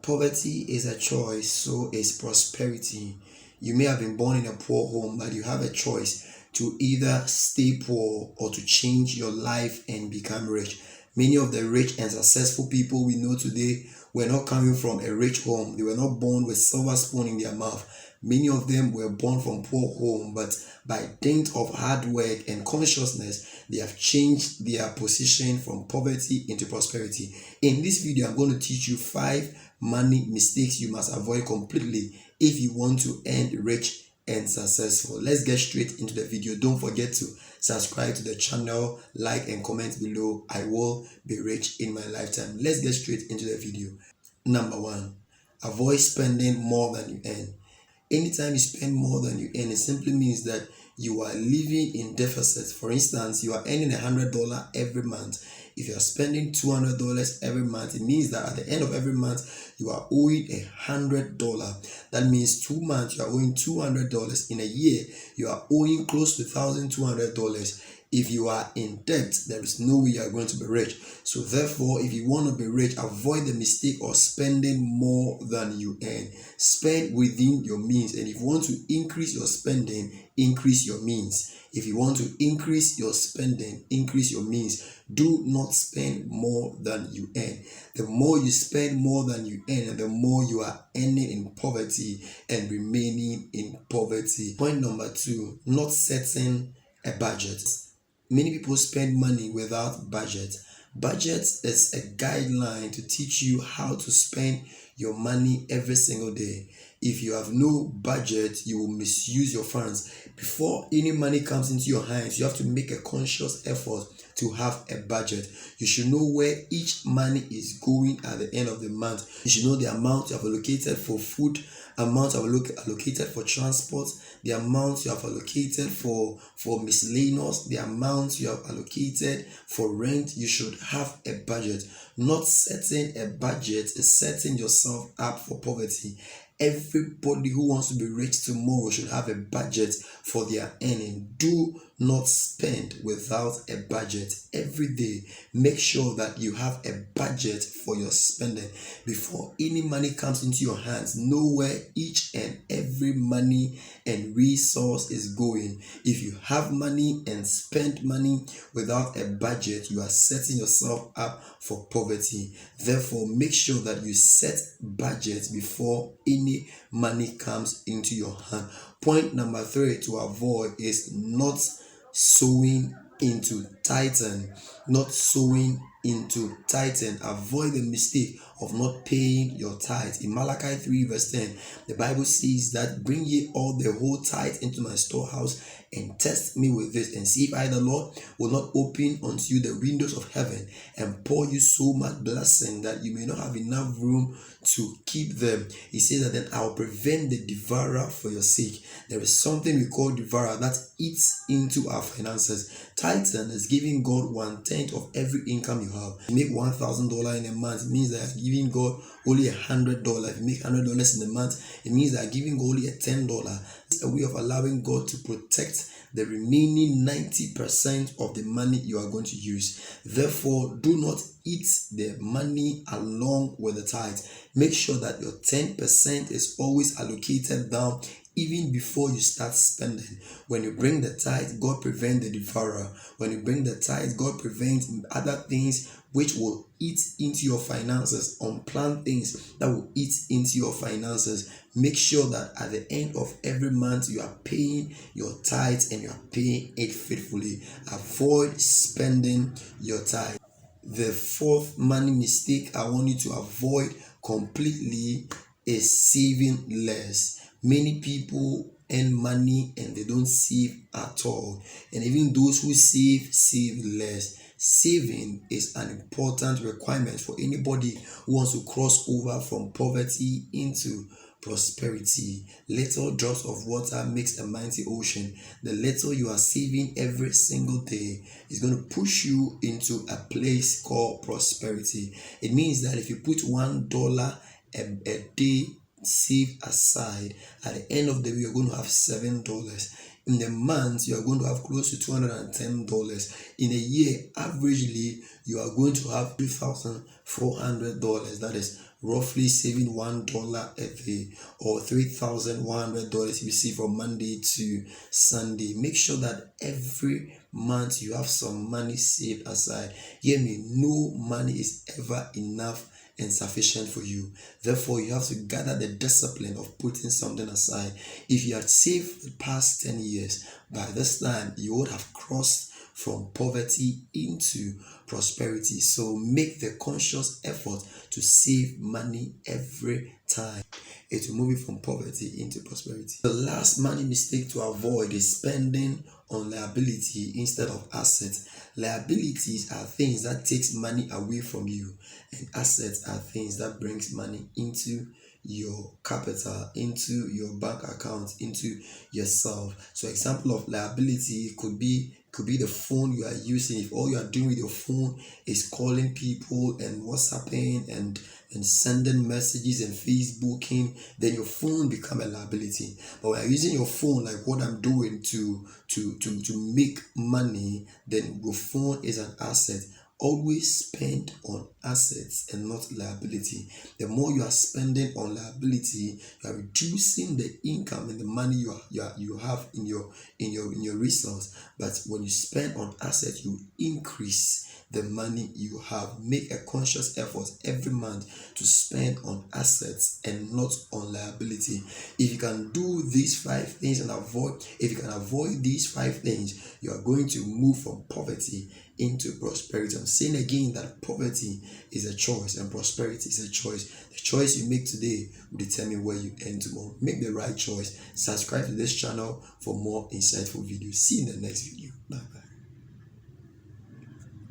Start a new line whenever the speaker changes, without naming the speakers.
Poverty is a choice, so is prosperity. You may have been born in a poor home, but you have a choice to either stay poor or to change your life and become rich. Many of the rich and successful people we know today were not coming from a rich home. They were not born with silver spoon in their mouth. Many of them were born from poor home, but by dint of hard work and consciousness, they have changed their position from poverty into prosperity. In this video, I'm going to teach you 5 money mistakes you must avoid completely if you want to end rich and successful. Let's get straight into the video. Don't forget to subscribe to the channel, like and comment below. I will be rich in my lifetime. Let's get straight into the video. Number 1, avoid spending more than you earn. Anytime you spend more than you earn, it simply means that you are living in deficit. For instance, you are earning $100 every month. If you are spending $200 every month, it means that at the end of every month, you are owing $100. That means 2 months, you are owing $200. In a year, you are owing close to $1,200. If you are in debt, there is no way you are going to be rich. So therefore, if you want to be rich, avoid the mistake of spending more than you earn. Spend within your means. And if you want to increase your spending, increase your means. If you want to increase your spending, increase your means. Do not spend more than you earn. The more you spend more than you earn, the more you are earning in poverty and remaining in poverty. Point number 2, not setting a budget. Many people spend money without budget. Budget is a guideline to teach you how to spend your money every single day. If you have no budget, you will misuse your funds. Before any money comes into your hands, you have to make a conscious effort to have a budget. You should know where each money is going at the end of the month. You should know the amount you have allocated for food, amount you have allocated for transport, the amount you have allocated for miscellaneous, the amount you have allocated for rent. You should have a budget. Not setting a budget is setting yourself up for poverty. Everybody who wants to be rich tomorrow should have a budget for their earning. Do not spend without a budget. Every day, make sure that you have a budget for your spending. Before any money comes into your hands, know where each and every money and resource is going. If you have money and spend money without a budget, you are setting yourself up for poverty. Therefore, make sure that you set budgets before any money comes into your hand. Point number 3 to avoid is not sowing into tithing. Not sowing into tithing. Avoid the mistake of not paying your tithe. In Malachi 3 verse 10, the Bible says that bring ye all the whole tithe into my storehouse and test me with this, and see if I, the Lord, will not open unto you the windows of heaven and pour you so much blessing that you may not have enough room to keep them. He says that then I will prevent the devourer for your sake. There is something we call devourer that eats into our finances. Tithing is giving God 1/10 of every income you have. You make $1,000 in a month, it means that you're giving God only $100. If you make $100 in a month, it means that you're giving God only $10. It's a way of allowing God to protect the remaining 90% of the money you are going to use. Therefore, do not eat the money along with the tithe. Make sure that your 10% is always allocated down even before you start spending. When you bring the tithe, God prevents the devourer. When you bring the tithe, God prevents other things which will eat into your finances, unplanned things that will eat into your finances. Make sure that at the end of every month you are paying your tithe and you are paying it faithfully. Avoid spending your tithe. The 4th money mistake I want you to avoid completely is saving less. Many people earn money and they don't save at all. And even those who save less. Saving is an important requirement for anybody who wants to cross over from poverty into prosperity. Little drops of water makes a mighty ocean. The little you are saving every single day is going to push you into a place called prosperity. It means that if you put $1 a day saved aside, at the end of the week you're going to have $7. In a month, you are going to have close to $210. In a year, averagely, you are going to have $2,400. That is roughly saving $1 a day, or $3,100 you see from Monday to Sunday. Make sure that every month you have some money saved aside. Hear me, no money is ever enough and sufficient for you. Therefore, you have to gather the discipline of putting something aside. If you had saved the past 10 years, by this time you would have crossed from poverty into prosperity. So make the conscious effort to save money every time. It will move you from poverty into prosperity. The last money mistake to avoid is spending on liability instead of assets. Liabilities are things that takes money away from you, and assets are things that brings money into your capital, into your bank account, into yourself. So example of liability could be the phone you are using. If all you are doing with your phone is calling people and WhatsApping and sending messages and Facebooking, then your phone become a liability. But when you're using your phone like what I'm doing to make money, then your phone is an asset. Always spend on assets and not liability. The more you are spending on liability, you are reducing the income and the money you have in your resource. But when you spend on assets, you increase the money you have. Make a conscious effort every month to spend on assets and not on liability. If you can do these 5 things and if you can avoid these 5 things, you are going to move from poverty into prosperity. I'm saying again that poverty is a choice and prosperity is a choice. The choice you make today will determine where you end tomorrow. Make the right choice. Subscribe to this channel for more insightful videos. See you in the next video. Bye bye.